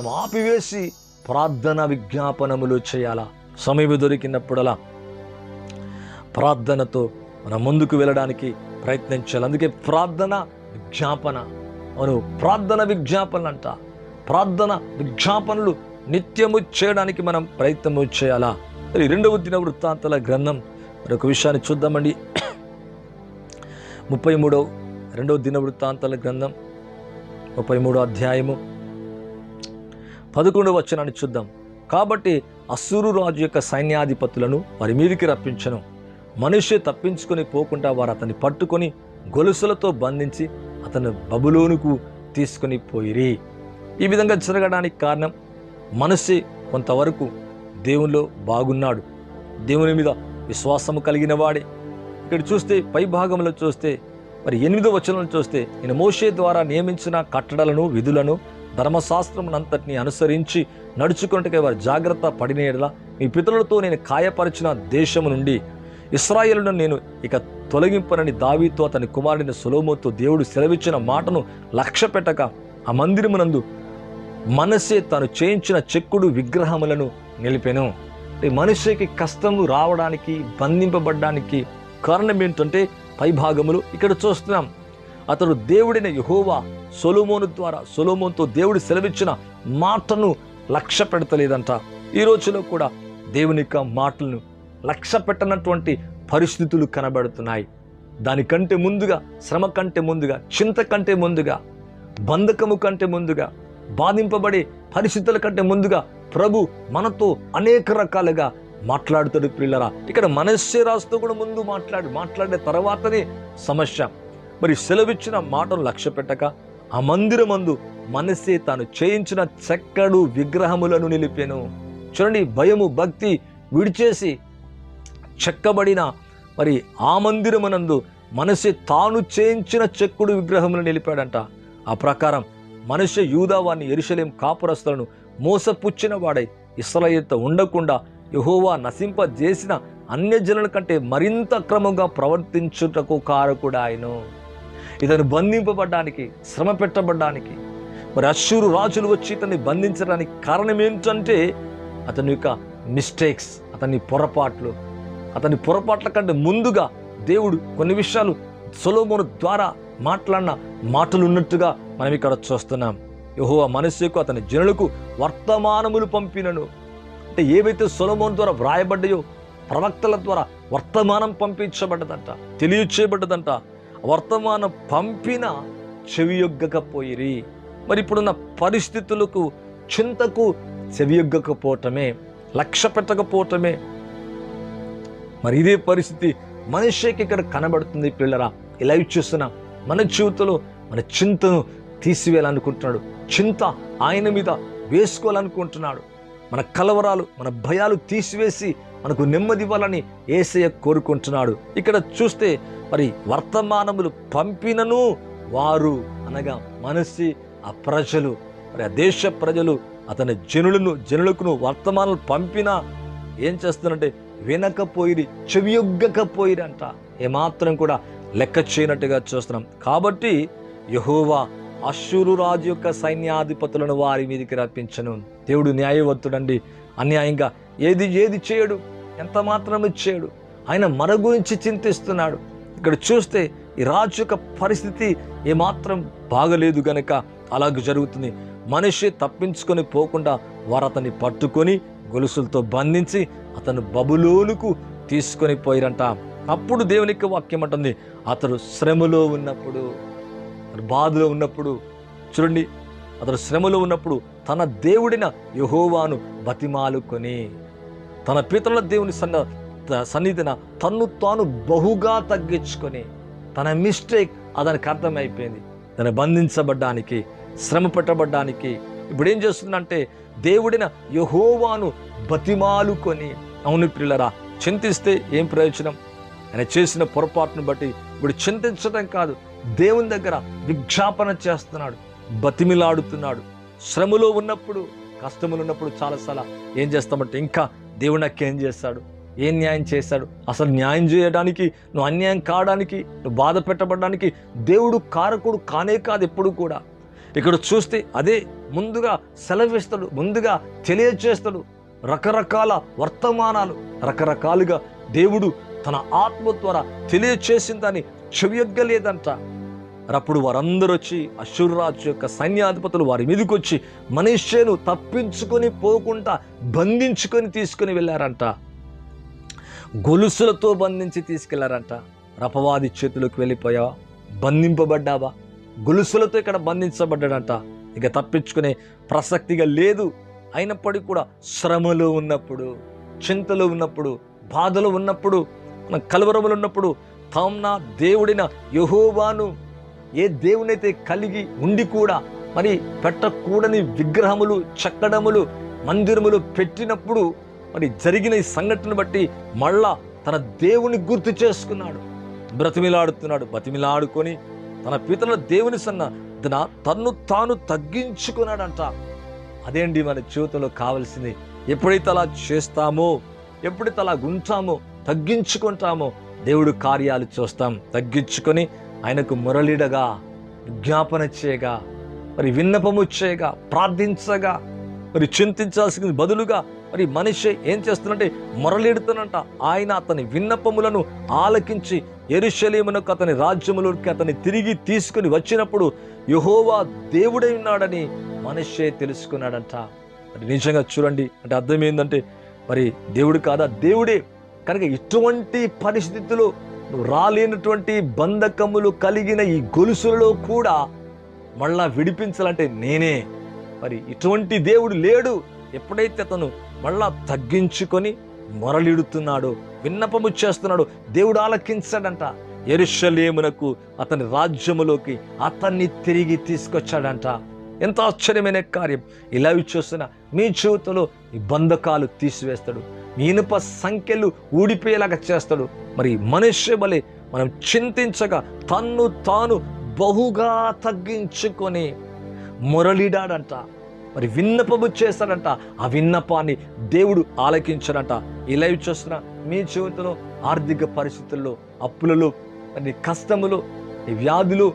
మనం ఆపివేసి ప్రార్థన విజ్ఞాపనములు చేయాలా. సమయం దొరికినప్పుడలా ప్రార్థనతో మనం ముందుకు వెళ్ళడానికి ప్రయత్నించాలి. అందుకే ప్రార్థన విజ్ఞాపన, అవును, ప్రార్థన విజ్ఞాపనలు అంట. ప్రార్థన విజ్ఞాపనలు నిత్యము చేయడానికి మనం ప్రయత్నము చేయాలా. మరి 2వ దినవృత్తాంతాల గ్రంథం మరొక విషయాన్ని చూద్దామండి. 2వ దినవృత్తాంతాల గ్రంథం 33వ అధ్యాయము 11వ వచనాన్ని చూద్దాం. కాబట్టి అస్సూరు రాజు యొక్క సైన్యాధిపతులను వారి మీదికి రప్పించను. మనిషి తప్పించుకొని పోకుండా వారు అతన్ని పట్టుకొని గొలుసులతో బంధించి అతను బబులోనుకు తీసుకొని పోయిరి. ఈ విధంగా జరగడానికి కారణం, మనిషి కొంతవరకు దేవునిలో బాగున్నాడు, దేవుని మీద విశ్వాసము కలిగిన వాడే. ఇక్కడ చూస్తే పై భాగంలో చూస్తే మరి 8వ వచనంలో చూస్తే, నేను మోషే ద్వారా నియమించిన కట్టడలను విధులను ధర్మశాస్త్రమునంతటిని అనుసరించి నడుచుకున్నట్టుగా వారు జాగ్రత్త పడిన యెడల మీ పితరులతో నేను కాయపరిచిన దేశము నుండి ఇశ్రాయేలును నేను ఇక తొలగింపనని దావీదుతో అతని కుమారుడైన సొలొమోనుతో దేవుడు సెలవిచ్చిన మాటను లక్ష్య పెట్టక ఆ మందిరమునందు మనస్సే తాను చేయించిన చెక్కుడు విగ్రహములను నిలిపెను. మనిషికి కష్టము రావడానికి, బంధింపబడ్డానికి కారణం ఏంటంటే పై భాగములు ఇక్కడ చూస్తున్నాం. అతడు దేవుడైన యెహోవా సొలొమోనుతో దేవుడు సెలవిచ్చిన మాటను లక్ష్య పెడతలేదంట. ఈ రోజులో కూడా దేవుని యొక్క మాటలను లక్ష్య పెట్టనటువంటి పరిస్థితులు కనబడుతున్నాయి. దానికంటే ముందుగా, శ్రమ కంటే ముందుగా, చింత కంటే ముందుగా, బంధకము కంటే ముందుగా, బాధింపబడే పరిస్థితుల కంటే ముందుగా ప్రభు మనతో అనేక రకాలుగా మాట్లాడుతాడు. ప్రియులరా, ఇక్కడ మనస్సే రాస్తూ కూడా ముందు మాట్లాడిన తర్వాతనే సమస్య. మరి సెలవిచ్చిన మాటను లక్ష్య పెట్టక ఆ మందిరమందు మనస్సే తాను చేయించిన చెక్కడు విగ్రహములను నిలిపెను. చూడండి, భయము భక్తి విడిచేసి చెక్కబడిన మరి ఆ మందిరమునందు మనస్సే తాను చేయించిన చెక్కుడు విగ్రహములు నిలిపాడంట. ఆ ప్రకారం మనిషి యూదా వారిని యెరూషలేము కాపురస్తులను మోసపుచ్చిన వాడై ఇశ్రాయేలుతో ఉండకుండా యెహోవా నశింపజేసిన అన్యజనుల కంటే మరింత క్రమంగా ప్రవర్తించుటకు కారకుడు ఆయన. ఇతను బంధింపబడ్డానికి, శ్రమ పెట్టబడ్డానికి, మరి అశ్షూరు రాజులు వచ్చి ఇతన్ని బంధించడానికి కారణం ఏంటంటే అతని యొక్క మిస్టేక్స్, అతని పొరపాట్ల కంటే ముందుగా దేవుడు కొన్ని విషయాలు సొలొమోను ద్వారా మాట్లాడిన మాటలు ఉన్నట్టుగా మనం ఇక్కడ చూస్తున్నాం. యెహోవా మనస్సుకు అతని జనులకు వర్తమానములు పంపినను. అంటే ఏవైతే సొలొమోను ద్వారా వ్రాయబడ్డాయో, ప్రవక్తల ద్వారా వర్తమానం పంపించబడ్డదంట, తెలియచేయబడ్డదంట. వర్తమానం పంపిన చెవియొగ్గకపోయిరి. మరి ఇప్పుడున్న పరిస్థితులకు, చింతకు చెవియొగ్గకపోవటమే, లక్ష్య పెట్టకపోవటమే. మరి ఇదే పరిస్థితి మనిషికి ఇక్కడ కనబడుతుంది. పిల్లరా, ఇలా చూస్తున్నా మన జీవితంలో మన చింతను తీసివేయాలనుకుంటున్నాడు, చింత ఆయన మీద వేసుకోవాలనుకుంటున్నాడు. మన కలవరాలు, మన భయాలు తీసివేసి మనకు నెమ్మది ఇవ్వాలని యేసయ్య కోరుకుంటున్నాడు. ఇక్కడ చూస్తే మరి వర్తమానములు పంపినను వారు అనగా మనసి ఆ ప్రజలు, మరి ఆ దేశ ప్రజలు అతని జనులకును వర్తమానాలు పంపినా ఏం చేస్తున్నారంటే వినకపోయిరి, చెవియొగ్గకపోయిరి అంట. ఏమాత్రం కూడా లెక్క చేయనట్టుగా చూస్తున్నాం. కాబట్టి యెహోవా అశ్షూరు రాజు యొక్క సైన్యాధిపతులను వారి మీదకి రప్పించను. దేవుడు న్యాయవంతుడండి. అన్యాయంగా ఏది చేయడు, ఎంత మాత్రమే చేయడు. ఆయన మన గురించి చింతిస్తున్నాడు. ఇక్కడ చూస్తే ఈ రాజు యొక్క పరిస్థితి ఏమాత్రం బాగలేదు గనక అలాగ జరుగుతుంది. మనిషి తప్పించుకొని పోకుండా వారు అతన్ని పట్టుకొని గొలుసులతో బంధించి అతను బబులోనుకు తీసుకొని పోయిరంట. అప్పుడు దేవునికి వాక్యం అంటుంది, అతడు శ్రమలో ఉన్నప్పుడు, బాధలో ఉన్నప్పుడు, చూడండి, అతడు శ్రమలో ఉన్నప్పుడు తన దేవుడిన యెహోవాను బతిమాలుకొని తన పితరుల దేవుని సన్నిధిన తన్ను తాను బహుగా తగ్గించుకొని, తన మిస్టేక్ అతనికి అర్థమైపోయింది. తను బంధించబడ్డానికి, శ్రమ పెట్టబడ్డానికి ఇప్పుడు ఏం చేస్తుందంటే దేవుడిన యెహోవాను బతిమాలుకొని. అవును ప్రియులరా, చింతిస్తే ఏం ప్రయోజనం? ఆయన చేసిన పొరపాటును బట్టి ఇప్పుడు చింతించడం కాదు, దేవుని దగ్గర విజ్ఞాపన చేస్తున్నాడు, బతిమిలాడుతున్నాడు. శ్రమలో ఉన్నప్పుడు, కష్టములు ఉన్నప్పుడు చాలాసార్లు ఏం చేస్తామంటే ఇంకా దేవుడు నాకేం చేస్తాడు, ఏం న్యాయం చేశాడు? అసలు న్యాయం చేయడానికి, నువ్వు అన్యాయం కావడానికి, నువ్వు బాధ పెట్టబడడానికి దేవుడు కారకుడు కానే కాదు ఎప్పుడు కూడా. ఇక్కడ చూస్తే అదే ముందుగా సెలవిస్తాడు, ముందుగా తెలియచేస్తాడు. రకరకాల వర్తమానాలు రకరకాలుగా దేవుడు తన ఆత్మ ద్వారా తెలియచేసిందని చెవియగ్గలేదంట. అప్పుడు వారందరూ వచ్చి అష్షూరు రాజు యొక్క సైన్యాధిపతులు వారి మీదకి వచ్చి మనష్షేను తప్పించుకొని పోకుండా బంధించుకొని తీసుకుని వెళ్ళారంట. గొలుసులతో బంధించి తీసుకెళ్లారంట. అపవాది చేతులకు వెళ్ళిపోయావా? బంధింపబడ్డావా? గొలుసులతో ఇక్కడ బంధించబడ్డాడంట. ఇక తప్పించుకునే ప్రసక్తిగా లేదు. అయినప్పటికీ కూడా శ్రమలో ఉన్నప్పుడు, చింతలో ఉన్నప్పుడు, బాధలో ఉన్నప్పుడు, కలవరములు ఉన్నప్పుడు తామ్నా దేవుడిన యెహోవాను, ఏ దేవునైతే కలిగి ఉండి కూడా మరి పెట్టకూడని విగ్రహములు, చక్కడములు, మందిరములు పెట్టినప్పుడు మరి జరిగిన ఈ సంఘటన బట్టి మళ్ళా తన దేవుని గుర్తు చేసుకున్నాడు. బ్రతిమిలాడుతున్నాడు. బతిమిలాడుకొని తన పితరుల దేవుని సన్న తన్ను తాను తగ్గించుకున్నాడంట. అదేంటి మన జీవితంలో కావాల్సింది. ఎప్పుడైతే అలా చేస్తామో, ఎప్పుడైతే అలా ఉంటామో, తగ్గించుకుంటామో దేవుడు కార్యాలు చూస్తాం. తగ్గించుకొని ఆయనకు మురళిడగా, విజ్ఞాపన చేయగా, మరి విన్నపము చేయగా, ప్రార్థించగా, మరి చింతించాల్సిన బదులుగా మరి మనిషి ఏం చేస్తున్నట్టే మొరలిడుతున్నంట. ఆయన అతని విన్నపములను ఆలకించి యెరూషలేమునకు, అతని రాజ్యములోకి అతన్ని తిరిగి తీసుకుని వచ్చినప్పుడు యెహోవా దేవుడై ఉన్నాడని మనిషే తెలుసుకున్నాడంట. మరి నిజంగా చూడండి, అంటే అర్థం ఏంటంటే మరి దేవుడు కాదా? దేవుడే. కనుక ఇటువంటి పరిస్థితుల్లో నువ్వు రాలేనటువంటి బంధకములు కలిగిన ఈ గొలుసులలో కూడా మళ్ళా విడిపించాలంటే నేనే. మరి ఇటువంటి దేవుడు లేడు. ఎప్పుడైతే అతను మళ్ళా తగ్గించుకొని మొరలిడుతున్నాడు, విన్నపము చేస్తున్నాడు, దేవుడు ఆలకించాడంట. యెరూషలేమునకు, అతని రాజ్యములోకి అతన్ని తిరిగి తీసుకొచ్చాడంట. ఎంత ఆశ్చర్యమైన కార్యం. ఇలా చూస్తున్న మీ జీవితంలో ఈ బంధకాలు తీసివేస్తాడు, మీ ఇనుప సంఖ్యలు ఊడిపోయేలాగా చేస్తాడు. మరి మనుష్య బలే మనం చింతించగా తన్ను తాను బహుగా తగ్గించుకొని మొరలిడాడంట. మరి విన్నపము చేస్తాడంట. ఆ విన్నపాన్ని దేవుడు ఆలకించాడంట. ఈ లైవ్ చూస్తున్న మీ జీవితంలో ఆర్థిక పరిస్థితుల్లో, అప్పులలో, మరి కష్టములు, వ్యాధులు,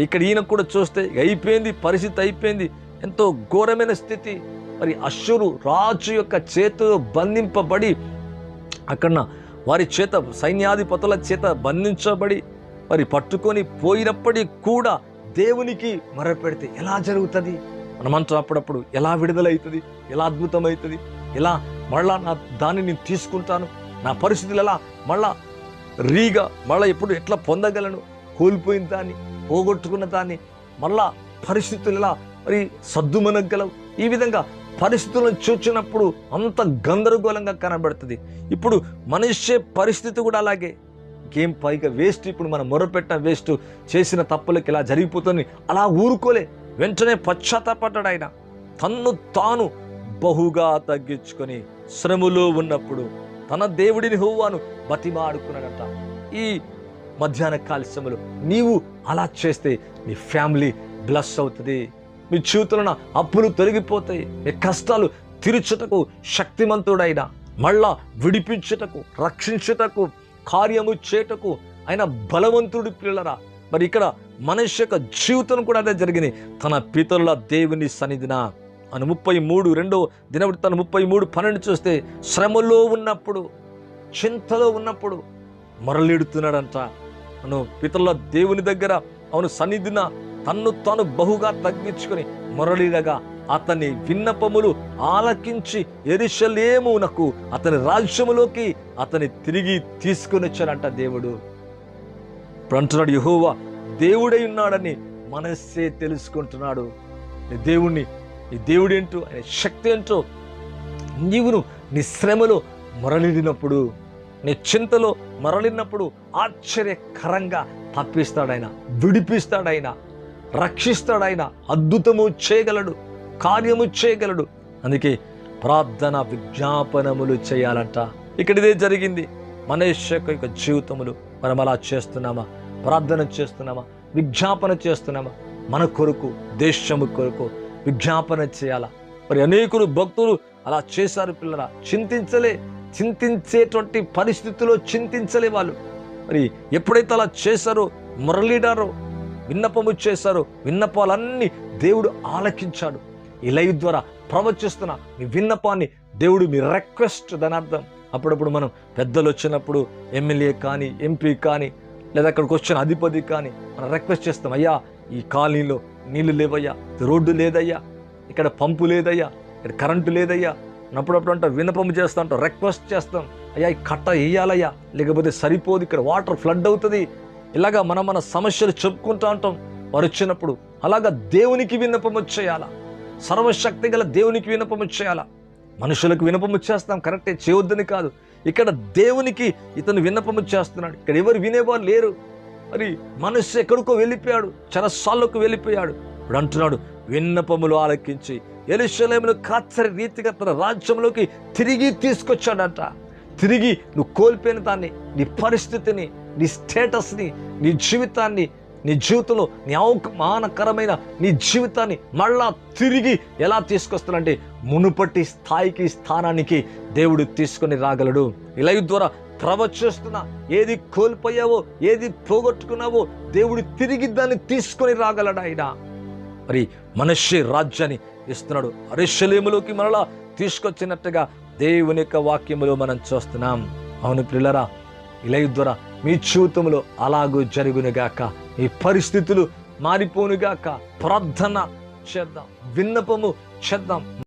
ఇక్కడ ఈయన కూడా చూస్తే అయిపోయింది, పరిస్థితి అయిపోయింది. ఎంతో ఘోరమైన స్థితి. మరి అష్షూరు రాజు యొక్క చేతిలో బంధింపబడి, అక్కడ వారి చేత, సైన్యాధిపతుల చేత బంధించబడి మరి పట్టుకొని పోయినప్పటికీ కూడా దేవునికి మొరపెడితే ఎలా జరుగుతుంది? మనమంతా అప్పుడప్పుడు ఎలా విడుదలవుతుంది, ఎలా అద్భుతమవుతుంది, ఎలా మళ్ళా నా దాన్ని నేను తీసుకుంటాను, నా పరిస్థితులు ఎలా మళ్ళా రీగా మళ్ళీ ఎప్పుడు ఎట్లా పొందగలను, కోల్పోయిన దాన్ని, పోగొట్టుకున్న దాన్ని మళ్ళా పరిస్థితులు ఎలా మరి సద్దుమనగలవు. ఈ విధంగా పరిస్థితులను చూచినప్పుడు అంత గందరగోళంగా కనబడుతుంది. ఇప్పుడు మనిషి పరిస్థితి కూడా అలాగే. గేమ్ పైగా వేస్ట్. ఇప్పుడు మనం మొరపెట్టిన వేస్ట్, చేసిన తప్పులకి ఇలా జరిగిపోతుంది. అలా ఊరుకోలే, వెంటనే పశ్చాత్తాపడ్డాడు. ఆయన తన్ను తాను బహుగా తగ్గించుకొని శ్రమలో ఉన్నప్పుడు తన దేవుడిని యెహోవాను బతిమాడుకున్నాడట. ఈ మధ్యాహ్న కాల సమయంలో నీవు అలా చేస్తే నీ ఫ్యామిలీ బ్లెస్ అవుతుంది. మీ జీవితంలో అప్పులు తొలగిపోతాయి. మీ కష్టాలు తీర్చుటకు శక్తిమంతుడైన, మళ్ళా విడిపించుటకు, రక్షించుటకు, కార్యము చేటకు ఆయన బలవంతుడి పిల్లరా. మరి ఇక్కడ మనిషి యొక్క జీవితం కూడా అదే జరిగింది. తన పితరుల దేవుని సన్నిధిన అని 33 దినవృత్తాంతం 33:12 చూస్తే శ్రమలో ఉన్నప్పుడు, చింతలో ఉన్నప్పుడు మొరలిడుతున్నాడంట. అను పితరుల దేవుని దగ్గర అవును సన్నిధిన తన్ను తాను బహుగా తగ్గించుకొని మొరలిడగా అతని విన్నపములు ఆలకించి యెరూషలేమునకు, అతని రాజ్యములోకి అతని తిరిగి తీసుకుని వచ్చాడంట దేవుడు. ఇప్పుడు అంటున్నాడు యెహోవా దేవుడై ఉన్నాడని మనస్సే తెలుసుకుంటున్నాడు. నీ దేవుణ్ణి, నీ దేవుడు ఏంటో, ఆయన శక్తి ఏంటో నీవును నీ శ్రమలో మొరలిడినప్పుడు, నీ చింతలో మరలినప్పుడు ఆశ్చర్యకరంగా తప్పిస్తాడాయన, విడిపిస్తాడాయన, రక్షిస్తాడాయన, అద్భుతము చేయగలడు, కార్యము చేయగలడు. అందుకే ప్రార్థన విజ్ఞాపనములు చేయాలంట. ఇక్కడ ఇదే జరిగింది మనిషి యొక్క జీవితములు. మనం అలా చేస్తున్నామా? ప్రార్థన చేస్తున్నామా? విజ్ఞాపన చేస్తున్నామా? మన కొరకు, దేశము కొరకు విజ్ఞాపన చేయాలా? మరి అనేకులు భక్తులు అలా చేశారు పిల్లరా. చింతించేటువంటి పరిస్థితుల్లో చింతించలే వాళ్ళు. మరి ఎప్పుడైతే అలా చేశారో, మొరలిడారో, విన్నపము చేశారో విన్నపాలన్నీ దేవుడు ఆలకించాడు. ఈ లైవ్ ద్వారా ప్రవచిస్తున్న మీ విన్నపాన్ని దేవుడు మీ రిక్వెస్ట్ దాని అర్థం. అప్పుడప్పుడు మనం పెద్దలు వచ్చినప్పుడు ఎమ్మెల్యే కానీ ఎంపీ కానీ లేదా అక్కడికి వచ్చిన అధిపతి కానీ మనం రిక్వెస్ట్ చేస్తాం, అయ్యా ఈ కాలనీలో నీళ్లు లేవయ్యా, రోడ్డు లేదయ్యా, ఇక్కడ పంపు లేదయ్యా, ఇక్కడ కరెంటు లేదయ్యా అప్పుడప్పుడు అంటాం, విన్నపము చేస్తూ ఉంటాం, రిక్వెస్ట్ చేస్తాం, అయ్యా ఈ కట్ట వేయాలయ్యా, లేకపోతే సరిపోదు, ఇక్కడ వాటర్ ఫ్లడ్ అవుతుంది. ఇలాగా మన సమస్యలు చెప్పుకుంటూ ఉంటాం వారు వచ్చినప్పుడు. అలాగా దేవునికి విన్నపము చేయాలా, సర్వశక్తి గల దేవునికి విన్నపము చేయాలా. మనుషులకు విన్నపము చేస్తాం, కరెక్టే, చేయొద్దని కాదు. ఇక్కడ దేవునికి ఇతను విన్నపము చేస్తున్నాడు. ఇక్కడ ఎవరు వినేవారు లేరు. మరి మనస్సు ఎక్కడికో వెళ్ళిపోయాడు, చెరసాలకు వెళ్ళిపోయాడు. ఇప్పుడు అంటున్నాడు, విన్నపములు ఆలకించి యెరూషలేమును కాచరి రీతిగా తన రాజ్యంలోకి తిరిగి తీసుకొచ్చాడంట. తిరిగి నువ్వు కోల్పోయిన దాన్ని, నీ పరిస్థితిని, నీ స్టేటస్ని, నీ జీవితాన్ని, నీ జీవితంలో నీ అవమానకరమైన నీ జీవితాన్ని మళ్ళా తిరిగి ఎలా తీసుకొస్తానంటే మునుపటి స్థాయికి, స్థానానికి దేవుడు తీసుకొని రాగలడు. ఈ లైవ్ ద్వారా ప్రవచిస్తున్నా, ఏది కోల్పోయావో, ఏది పోగొట్టుకున్నావో దేవుడు తిరిగి దాన్ని తీసుకొని రాగలడు ఆయన. మరి మనష్షే రాజ్యాన్ని ఇస్తున్నాడు, యెరూషలేములోకి మరలా తీసుకొచ్చినట్టుగా దేవుని యొక్క వాక్యములో మనం చూస్తున్నాం. అవును ప్రియులారా, ఈ లైవ్ ద్వారా మీ జీవితంలో అలాగూ జరుగునుగాక, మీ పరిస్థితులు మారిపోనుగాక. ప్రార్థన చేద్దాం, విన్నపము చేద్దాం.